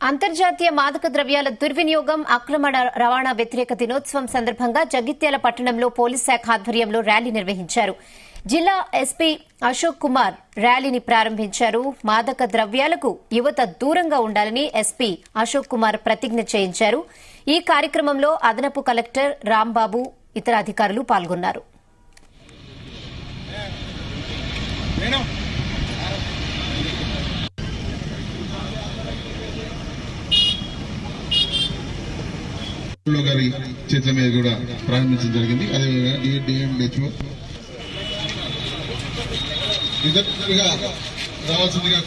అంతర్జాతీయ మాదక ద్రవ్యాల దుర్వినియోగం అక్రమ రవాణా వ్యతిరేక దినోత్సవం సందర్భంగా జగిత్యాల పట్టణంలో పోలీస్ శాఖ ఆధ్వర్యంలో ర్యాలీ నిర్వహించారు. జిల్లా ఎస్పీ అశోక్ కుమార్ ర్యాలీని ప్రారంభించారు. మాదక ద్రవ్యాలకు యువత దూరంగా ఉండాలని ఎస్పీ అశోక్ కుమార్ ప్రతిజ్ఞ చేయించారు. ఈ కార్యక్రమంలో అదనపు కలెక్టర్ రాంబాబు ఇతర అధికారులు పాల్గొన్నారు. గారి చేతుల మీద కూడా ప్రారంభించడం జరిగింది. అదేవిధంగా ఈ డిఎంహెచ్ఓ విద్యార్థులుగా రావాల్సిందిగా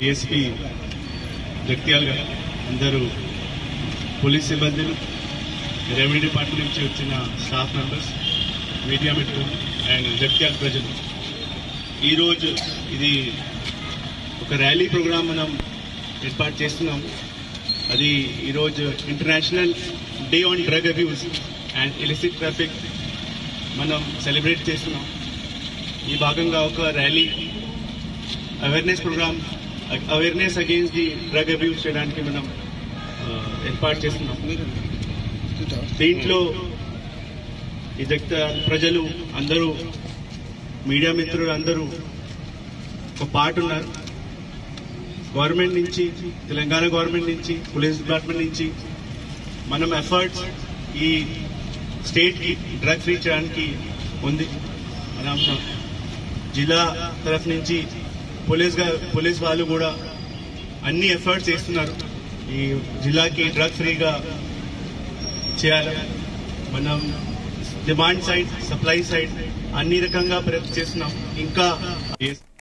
एसपी जगत्याल अंदर पोलीस सिब्बंदी रेवेन्यू डिपार्टमेंट वन स्टाफ मेंबर्स मीडिया मित्रुలు అండ్ జగిత్యాల ప్రజలు ఈరోజు ఇది ఒక ర్యాలీ ప్రోగ్రామ్ మనం ఏర్పాటు చేస్తున్నాం. అది ఈరోజు international day on drug abuse and illicit traffic మనం సెలబ్రేట్ చేస్తున్నాం. ఈ భాగంగా ఒక rally awareness programme awareness against the drug abuse చేయడానికి మనం ఏర్పాటు చేస్తున్నాం. దీంట్లో ఈ జగిత్యాల ప్రజలు అందరూ మీడియా మిత్రులు అందరూ ఒక పార్ట్ ఉన్నారు. గవర్నమెంట్ నుంచి, తెలంగాణ గవర్నమెంట్ నుంచి, పోలీస్ డిపార్ట్మెంట్ నుంచి మనం ఎఫర్ట్స్ ఈ స్టేట్ కి డ్రగ్ ఫ్రీ చేయడానికి ఉంది. మనం జిల్లా తరఫు నుంచి పోలీస్ వాళ్ళు కూడా అన్ని ఎఫర్ట్స్ చేస్తున్నారు. ఈ జిల్లాకి డ్రగ్ ఫ్రీగా చేయాలి. మనం డిమాండ్ సైడ్, సప్లై సైడ్ అన్ని రకంగా ప్రయత్నం చేస్తున్నాం. ఇంకా